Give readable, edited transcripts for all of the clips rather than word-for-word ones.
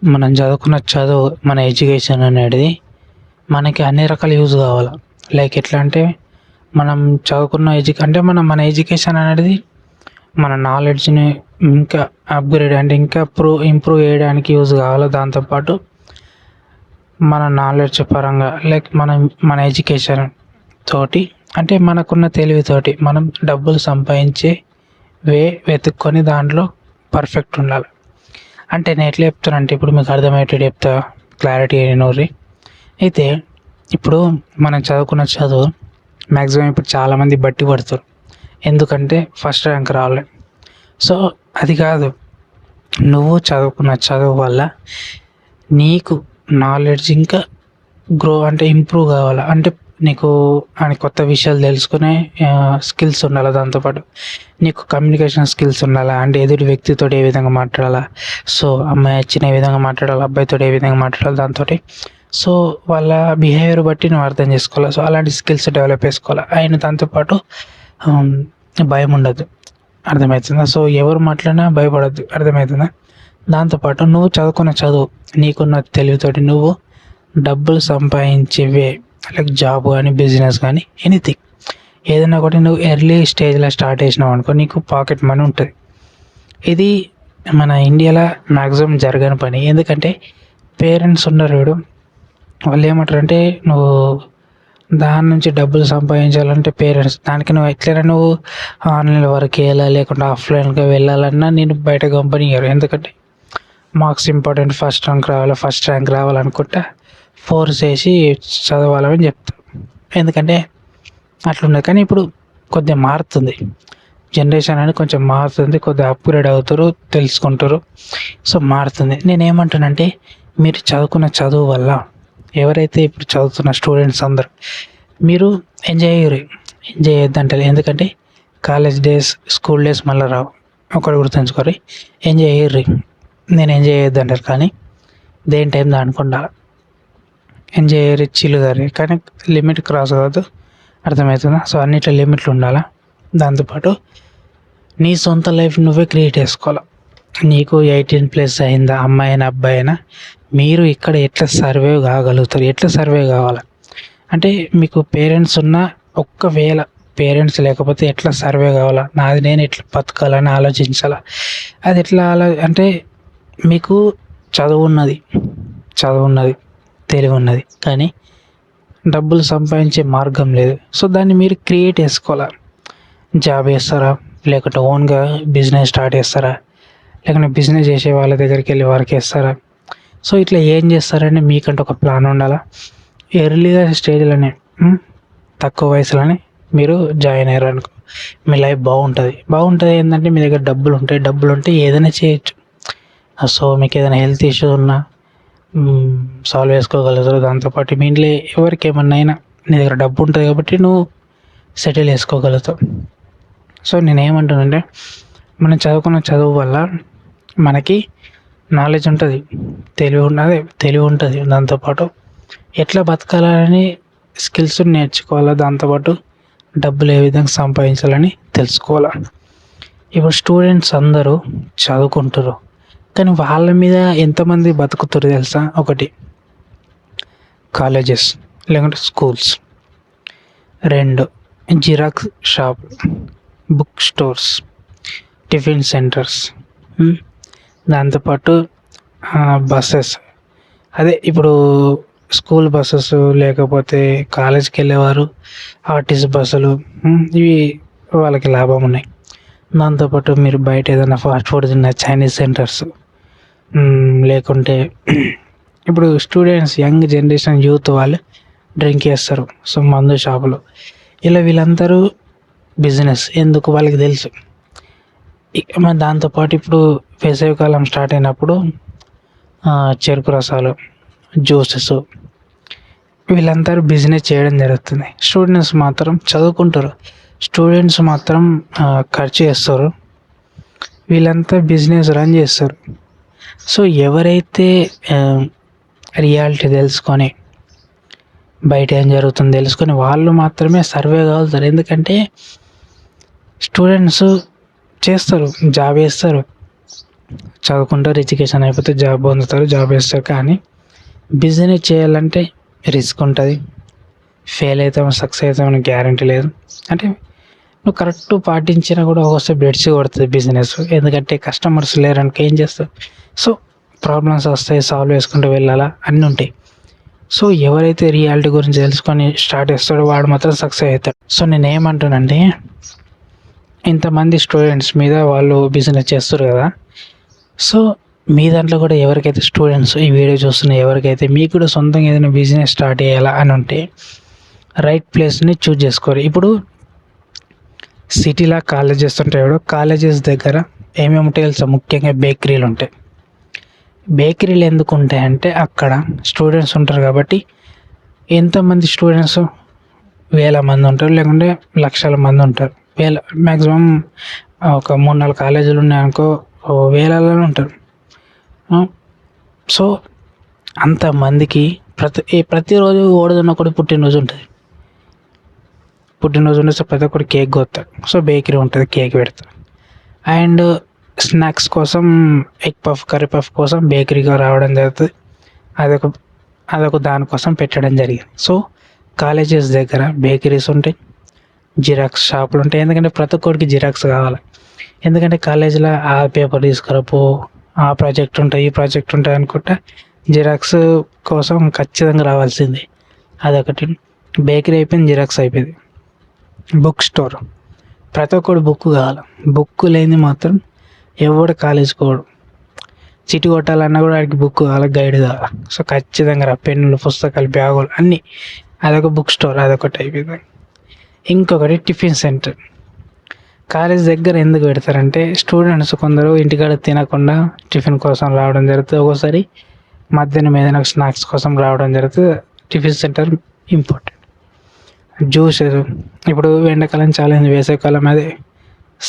మనం చదువుకున్న చదువు, మన ఎడ్యుకేషన్ అనేది మనకి అన్ని రకాల యూజ్ కావాలి. లైక్ ఎట్లా అంటే మనం చదువుకున్న అంటే మన ఎడ్యుకేషన్ అనేది మన నాలెడ్జ్ని ఇంకా అప్గ్రేడ్ అంటే ఇంకా ఇంప్రూవ్ చేయడానికి యూజ్ కావాలి. దాంతోపాటు మన నాలెడ్జ్ పరంగా లైక్ మన ఎడ్యుకేషన్ తోటి అంటే మనకున్న తెలివితోటి మనం డబ్బులు సంపాదించే వెతుక్కొని దాంట్లో పర్ఫెక్ట్ ఉండాలి. అంటే నేను ఎట్లా చెప్తాను అంటే ఇప్పుడు మీకు అర్థమయ్యేటట్టు చెప్తా, క్లారిటీ నోరి. అయితే ఇప్పుడు మనం చదువుకున్న చదువు మ్యాక్సిమం ఇప్పుడు చాలామంది బట్టి పడతారు, ఎందుకంటే ఫస్ట్ ర్యాంక్ రావాలి. సో అది కాదు, నువ్వు చదువుకున్న చదువు వల్ల నీకు నాలెడ్జ్ ఇంకా అంటే ఇంప్రూవ్ కావాలి. అంటే నీకు కొత్త విషయాలు తెలుసుకునే స్కిల్స్ ఉండాలి. దాంతోపాటు నీకు కమ్యూనికేషన్ స్కిల్స్ ఉండాలి. అంటే ఎదుటి వ్యక్తితో ఏ విధంగా మాట్లాడాలా, సో అమ్మాయి వచ్చిన ఏ విధంగా మాట్లాడాలి, అబ్బాయితో ఏ విధంగా మాట్లాడాలి, దాంతో సో వాళ్ళ బిహేవియర్ బట్టి నువ్వు అర్థం చేసుకోవాలి. సో అలాంటి స్కిల్స్ డెవలప్ చేసుకోవాలి. అయిన దాంతోపాటు భయం ఉండదు, అర్థమవుతుందా? సో ఎవరు మాట్లాడినా భయపడద్దు, అర్థమవుతుందా? దాంతోపాటు నువ్వు చదువుకున్న చదువు నీకున్న తెలివితోటి నువ్వు డబ్బులు సంపాదించేవే, లైక్ జాబ్ కానీ బిజినెస్ కానీ ఎనీథింగ్ ఏదైనా ఒకటి నువ్వు ఎర్లీ స్టేజ్లో స్టార్ట్ చేసినావు అనుకో, నీకు పాకెట్ మనీ ఉంటుంది. ఇది మన ఇండియాలో మ్యాక్సిమం జరగని పని. ఎందుకంటే పేరెంట్స్ ఉన్నారు వీడు, వాళ్ళు ఏమంటారంటే నువ్వు దాని నుంచి డబ్బులు సంపాదించాలంటే పేరెంట్స్ దానికి నువ్వు ఎట్లయినా నువ్వు ఆన్లైన్ వరకు వెళ్ళాలి, లేకుంటే ఆఫ్లైన్గా వెళ్ళాలన్నా నేను బయట కంపెనీ ఇయ్యరు. ఎందుకంటే మార్క్స్ ఇంపార్టెంట్, ఫస్ట్ ర్యాంక్ రావాలనుకుంటా ఫోర్స్ చేసి చదవాలని చెప్తారు. ఎందుకంటే అట్లున్నది. కానీ ఇప్పుడు కొద్దిగా మారుతుంది, జనరేషన్ అనేది కొంచెం మారుతుంది, కొద్దిగా అప్గ్రేడ్ అవుతారు, తెలుసుకుంటారు. సో మారుతుంది. నేనేమంటానంటే మీరు చదువుకున్న చదువు వల్ల ఎవరైతే ఇప్పుడు చదువుతున్న స్టూడెంట్స్ అందరూ మీరు ఎంజాయ్ చేయొద్దంటారు. ఎందుకంటే కాలేజ్ డేస్, స్కూల్ డేస్ మళ్ళీ రావు, ఒకటి గుర్తుంచుకోరు. ఎంజాయ్ చేయర్రి, నేను ఎంజాయ్ చేయొద్దంటారు. కానీ దేని టైం దానుకుండా ఎంజాయ్ చేయరు, చిల్లుగారు, కానీ లిమిట్ క్రాస్ కావద్దు, అర్థమవుతుందా? సో అన్నిట్లో లిమిట్లు ఉండాలా. దాంతోపాటు నీ సొంత లైఫ్ నువ్వే క్రియేట్ చేసుకోవాలి. నీకు 18+ అయిందా, అమ్మాయి అయినా అబ్బాయి అయినా, మీరు ఇక్కడ ఎట్లా సర్వైవ్ కాగలుగుతారు, ఎట్లా సర్వైవ్ కావాలి అంటే మీకు పేరెంట్స్ ఉన్నా, ఒక్కవేళ పేరెంట్స్ లేకపోతే ఎట్లా సర్వైవ్ కావాలా, నాది నేను ఎట్లా బతకాలని ఆలోచించాలా. అది ఎట్లా అంటే మీకు చదువు ఉన్నది తెలివి ఉన్నది, కానీ డబ్బులు సంపాదించే మార్గం లేదు. సో దాన్ని మీరు క్రియేట్ చేసుకోవాలా. జాబ్ చేస్తారా, లేకుంటే ఓన్గా బిజినెస్ స్టార్ట్ చేస్తారా, లేకుంటే బిజినెస్ చేసే వాళ్ళ దగ్గరికి వెళ్ళి వర్క్ చేస్తారా. సో ఇట్లా ఏం చేస్తారని మీకంటే ఒక ప్లాన్ ఉండాలా. ఎర్లీగా స్టేజ్లోనే తక్కువ వయసులోనే మీరు జాయిన్ అయ్యారు అనుకో, మీ లైఫ్ బాగుంటుంది. ఏంటంటే మీ దగ్గర డబ్బులు ఉంటే ఏదైనా చేయొచ్చు. సో మీకు ఏదైనా హెల్త్ ఇష్యూ ఉన్నా సాల్వ్ చేసుకోగలుగుతారు. దాంతోపాటు మీ ఇంట్లో ఎవరికి ఏమన్నా అయినా నీ దగ్గర డబ్బు ఉంటుంది కాబట్టి నువ్వు సెటిల్ చేసుకోగలుగుతావు. సో నేనేమంటానంటే మనం చదువుకున్న చదువు వల్ల మనకి నాలెడ్జ్ ఉంటుంది, తెలివి ఉంటుంది. దాంతోపాటు ఎట్లా బతకాలని స్కిల్స్ నేర్చుకోవాలా. దాంతోపాటు డబ్బులు ఏ విధంగా సంపాదించాలని తెలుసుకోవాలా. ఇప్పుడు స్టూడెంట్స్ అందరూ చదువుకుంటారు, కానీ వాళ్ళ మీద ఎంతమంది బతుకుతారు తెలుసా? ఒకటి కాలేజెస్, లేకుంటే schools. 2 xerox shop, book stores, tiffin centres. దాంతోపాటు బస్సెస్, అదే ఇప్పుడు స్కూల్ బస్సెస్, లేకపోతే కాలేజ్కి వెళ్ళేవారు ఆర్టీసీ బస్సులు, ఇవి వాళ్ళకి లాభం ఉన్నాయి. దాంతోపాటు మీరు బయట ఏదైనా ఫాస్ట్ ఫుడ్ తిన్న చైనీస్ సెంటర్స్, లేకుంటే ఇప్పుడు స్టూడెంట్స్, యంగ్ జనరేషన్ యూత్ వాళ్ళు డ్రింక్ చేస్తారు, సో మందు షాపులు. ఇలా వీళ్ళందరూ బిజినెస్, ఎందుకు వాళ్ళకి తెలుసు. మరి దాంతోపాటు ఇప్పుడు వేసవికాలం స్టార్ట్ అయినప్పుడు చెరుకు రసాలు, జ్యూసెస్, వీళ్ళందరూ బిజినెస్ చేయడం జరుగుతుంది. స్టూడెంట్స్ మాత్రం చదువుకుంటారు, స్టూడెంట్స్ మాత్రం ఖర్చు చేస్తారు, వీళ్ళంతా బిజినెస్ రన్ చేస్తారు. సో ఎవరైతే రియాలిటీ తెలుసుకొని బయట ఏం జరుగుతుందో తెలుసుకొని వాళ్ళు మాత్రమే సర్వే కాగలుగుతారు. ఎందుకంటే స్టూడెంట్స్ చేస్తారు, జాబ్ చేస్తారు, చదువుకుంటారు, ఎడ్యుకేషన్ అయిపోతే జాబ్ పొందుతారు, జాబ్ వేస్తారు. కానీ బిజినెస్ చేయాలంటే రిస్క్ ఉంటుంది. ఫెయిల్ అవుతామో సక్సెస్ అవుతామని గ్యారంటీ లేదు. అంటే నువ్వు కరెక్ట్ పాటించినా కూడా ఒకసారి బెడ్స్ కొడుతుంది బిజినెస్. ఎందుకంటే కస్టమర్స్ లేరనుకో ఏం చేస్తావు? సో ప్రాబ్లమ్స్ వస్తాయి, సాల్వ్ చేసుకుంటూ వెళ్ళాలా, అన్నీ ఉంటాయి. సో ఎవరైతే రియాలిటీ గురించి తెలుసుకొని స్టార్ట్ చేస్తాడో వాడు మాత్రం సక్సెస్ అవుతాడు. సో నేను ఏమంటానంటే, ఇంతమంది స్టూడెంట్స్ మీద వాళ్ళు బిజినెస్ చేస్తారు కదా. సో మీ దాంట్లో కూడా ఎవరికైతే స్టూడెంట్స్ ఈ వీడియో చూస్తున్న ఎవరికైతే మీకు కూడా సొంతంగా ఏదైనా బిజినెస్ స్టార్ట్ చేయాలా అని ఉంటే రైట్ ప్లేస్ని చూజ్ చేసుకోరు. ఇప్పుడు సిటీలో కాలేజెస్ ఉంటాయి, కాలేజెస్ దగ్గర ఏమేమి ఉంటాయి తెలుసా? ముఖ్యంగా బేకరీలు ఉంటాయి. బేకరీలు ఎందుకు ఉంటాయంటే అక్కడ స్టూడెంట్స్ ఉంటారు కాబట్టి. ఎంతమంది స్టూడెంట్స్? 1000 మంది ఉంటారు, లేకుంటే లక్షల మంది ఉంటారు. మ్యాక్సిమం ఒక 3-4 కాలేజీలు ఉన్నాయనుకో, వేలల్లో ఉంటారు. సో అంతమందికి ప్రతిరోజు ఓడదన్న ఒకటి పుట్టినరోజు ఉంటుంది. పుట్టినరోజు ఉంటే ప్రతి ఒక్కటి కేక్ కొత్తాడు. సో బేకరీ ఉంటుంది, కేక్ పెడతారు. అండ్ స్నాక్స్ కోసం ఎగ్ పఫ్, కర్రీ పఫ్ కోసం బేకరీగా రావడం జరుగుతుంది. అదొక దానికోసం పెట్టడం జరిగింది. సో కాలేజెస్ దగ్గర బేకరీస్ ఉంటాయి, జిరాక్స్ షాపులు ఉంటాయి. ఎందుకంటే ప్రతి ఒక్కరికి జిరాక్స్ కావాలి. ఎందుకంటే కాలేజీలో ఆ పేపర్ తీసుకురాపో, ఆ ప్రాజెక్ట్ ఉంటాయి, ఈ ప్రాజెక్ట్ ఉంటాయి అనుకుంటా జిరాక్స్ కోసం ఖచ్చితంగా రావాల్సిందే. అదొకటి. బేకరీ అయిపోయింది, జిరాక్స్ అయిపోయింది. బుక్ స్టోర్, ప్రతి ఒక్కడు బుక్ కావాలి. బుక్ లేని మాత్రం ఎవడు కాలేజ్కి పోడు. చిట్టి కొట్టాలన్నా కూడా వాడికి బుక్ కావాలి, గైడ్ కావాలి. సో ఖచ్చితంగా పెన్నులు, పుస్తకాలు, బ్యాగులు అన్నీ. అదొక బుక్ స్టోర్, అదొకటి అయిపోయింది. ఇంకొకటి టిఫిన్ సెంటర్. కాలేజ్ దగ్గర ఎందుకు పెడతారంటే స్టూడెంట్స్ కొందరు ఇంటికాడ తినకుండా టిఫిన్ కోసం రావడం జరుగుతుంది. ఒక్కోసారి మధ్యాహ్నం ఏదైనా స్నాక్స్ కోసం రావడం జరుగుతుంది. Tiffin centre important. జ్యూసెస్, ఇప్పుడు ఎండాకాలం చాలా అయింది, వేసవికాలం అదే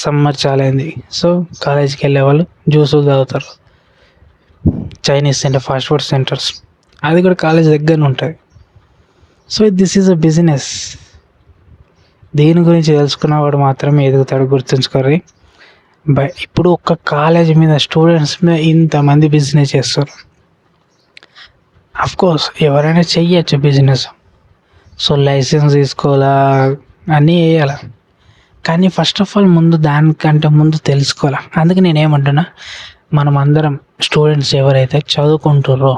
సమ్మర్ చాలా అయింది. సో కాలేజీకి వెళ్ళే వాళ్ళు జ్యూసులు తాగుతారు. Chinese centre, fast food centres, అది కూడా కాలేజ్ దగ్గరనే ఉంటుంది. So this is a business. దీని గురించి తెలుసుకున్నవాడు మాత్రమే ఎదుగుతాడు, గుర్తుంచుకోర్రి. ఇప్పుడు ఒక్క కాలేజ్ మీద, స్టూడెంట్స్ మీద ఇంతమంది బిజినెస్ చేస్తారు. అఫ్కోర్స్ ఎవరైనా చెయ్యొచ్చు బిజినెస్. సో లైసెన్స్ తీసుకోవాలా, అన్నీ వేయాలి. కానీ ఫస్ట్ ఆఫ్ ఆల్ ముందు దానికంటే ముందు తెలుసుకోవాలి. అందుకే నేనేమంటున్నా, మనం అందరం స్టూడెంట్స్ ఎవరైతే చదువుకుంటారో,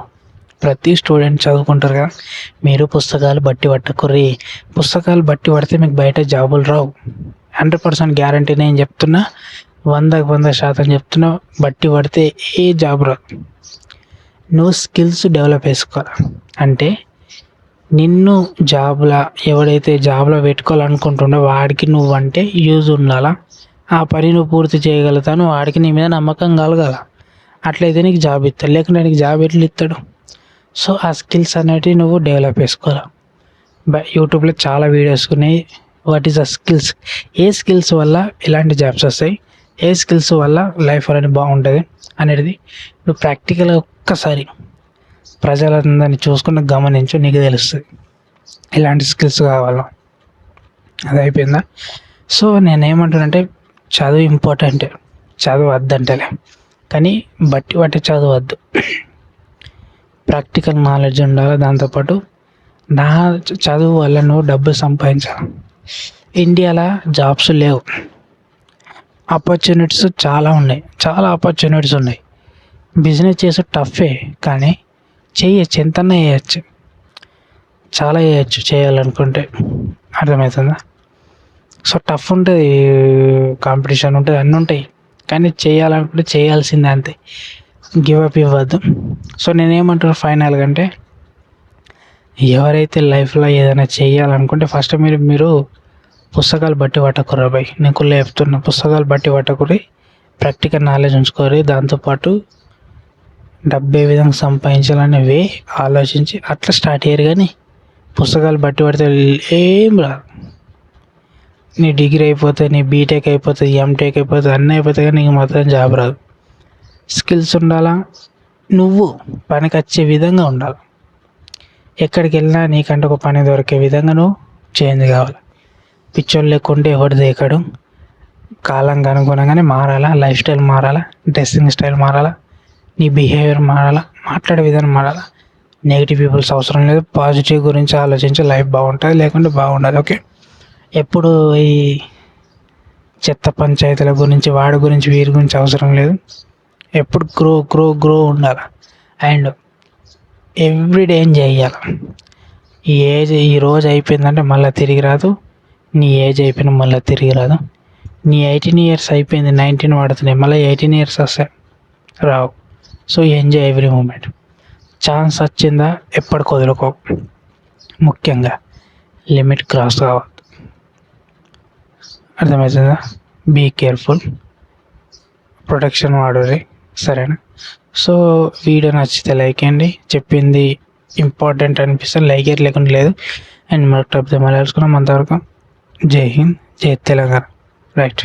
ప్రతి స్టూడెంట్ చదువుకుంటారు కదా, మీరు పుస్తకాలు బట్టి పట్టకుర్రి. పుస్తకాలు బట్టి పడితే మీకు బయట జాబులు రావు. 100% గ్యారంటీ నేను చెప్తున్నా, 100% చెప్తున్నా. బట్టి పడితే ఏ జాబ్ రాదు. నువ్వు స్కిల్స్ డెవలప్ చేసుకోవాలి. అంటే నిన్ను ఎవడైతే జాబ్లో పెట్టుకోవాలనుకుంటుండో వాడికి నువ్వంటే యూజ్ ఉండాలా, ఆ పని నువ్వు పూర్తి చేయగలుగుతాను, వాడికి నీ మీద నమ్మకం కలగాల. అట్లయితే నీకు జాబ్ ఇస్తాడు, లేకుంటే నీకు జాబ్ ఎట్లా ఇస్తాడు? సో ఆ స్కిల్స్ అనేటివి నువ్వు డెవలప్ చేసుకోవాలి. యూట్యూబ్లో చాలా వీడియోస్ ఉన్నాయి. What is the skills, A skills వల్ల ఎలాంటి జాబ్స్ వస్తాయి, ఏ స్కిల్స్ వల్ల లైఫ్ అనేది బాగుంటుంది అనేది నువ్వు ప్రాక్టికల్గా ఒక్కసారి ప్రజలందరినీ చూసుకుని గమనించు, నీకు తెలుస్తుంది ఎలాంటి స్కిల్స్ కావాలో. అది అయిపోయిందా? సో నేనేమంటానంటే చదువు ఇంపార్టెంట్, చదువు వద్దంటలే, కానీ బట్టి బట్టి చదవద్దు. ప్రాక్టికల్ నాలెడ్జ్ ఉండాలి. దాంతోపాటు నా చదువు వల్ల నువ్వు డబ్బులు సంపాదించాలి. ఇండియాలో జాబ్స్ లేవు, ఆపర్చునిటీస్ చాలా ఉన్నాయి, చాలా ఆపర్చునిటీస్ ఉన్నాయి. బిజినెస్ చేసే టఫే, కానీ చేయొచ్చు, ఎంతన్నా చేయొచ్చు, చాలా చేయొచ్చు చేయాలనుకుంటే. అర్థమవుతుందా? సో టఫ్ ఉంటుంది, కాంపిటీషన్ ఉంటుంది, అన్నీ ఉంటాయి. కానీ చేయాలనుకుంటే చేయాల్సిందే, అంతే. గివ్ అప్ ఇవ్వద్దు. సో నేనేమంటాను ఫైనల్గా అంటే, ఎవరైతే లైఫ్లో ఏదైనా చేయాలనుకుంటే ఫస్ట్ మీరు పుస్తకాలు బట్టి పట్టకుర్రా భయ్. నేను కుళ్ళ చెప్తున్నా, పుస్తకాలు బట్టి పట్టకుర్రి, ప్రాక్టికల్ నాలెడ్జ్ ఉంచుకోరి. దాంతోపాటు డబ్బు ఏ విధంగా సంపాదించాలనే వే ఆలోచించి అట్లా స్టార్ట్ అయ్యారు. కానీ పుస్తకాలు బట్టి పడితే ఏం రాదు. నీ డిగ్రీ అయిపోతుంది, నీ బీటెక్ అయిపోతుంది, ఎంటెక్ అయిపోతుంది, అన్నీ అయిపోతాయి, కానీ నీకు మాత్రం జాబ్ రాదు. స్కిల్స్ ఉండాలా, నువ్వు పనికి వచ్చే విధంగా ఉండాలి. ఎక్కడికి వెళ్ళినా నీకంటే ఒక పని దొరికే విధంగా నువ్వు చేంజ్ కావాలి. పిచ్చోళ్ళు లేకుంటే ఎవడు దేకాడు. కాలంకి అనుగుణంగానే మారాలా, లైఫ్ స్టైల్ మారాలా, డ్రెస్సింగ్ స్టైల్ మారాలా, నీ బిహేవియర్ మారాలా, మాట్లాడే విధానం మారాలా. నెగిటివ్ పీపుల్స్ అవసరం లేదు. పాజిటివ్ గురించి ఆలోచించి లైఫ్ బాగుంటుంది, లేకుంటే బాగుండదు. ఓకే, ఎప్పుడు ఈ చెత్త పంచాయతీల గురించి, వాడి గురించి, వీరి గురించి అవసరం లేదు. ఎప్పుడు గ్రో ఉండాలి. అండ్ ఎవ్రీడే ఏం చేయాలి. ఈ రోజు అయిపోయిందంటే మళ్ళీ తిరిగి రాదు. నీ ఏజ్ అయిపోయినా మళ్ళీ తిరిగి రాదు. నీ 18 years అయిపోయింది, 19 పడుతున్నాయి, మళ్ళీ 18 years వస్తాయి, రావు. So enjoy every moment. Chance వచ్చిందా ఎప్పటికి వదులుకో. ముఖ్యంగా లిమిట్ క్రాస్ కావద్దు. అర్థమవుతుందా? బీ కేర్ఫుల్, ప్రొటెక్షన్ వాడుర్రి, సరేనా? సో వీడియో నచ్చితే లైక్ చేయండి. చెప్పింది ఇంపార్టెంట్ అనిపిస్తే లైక్ చేయరు, లేకుండా లేదు. అండ్ మరొక టాపిక్తో మళ్ళీ కలుసుకున్నాం. అంతవరకు జై హింద్, జై తెలంగాణ. రైట్.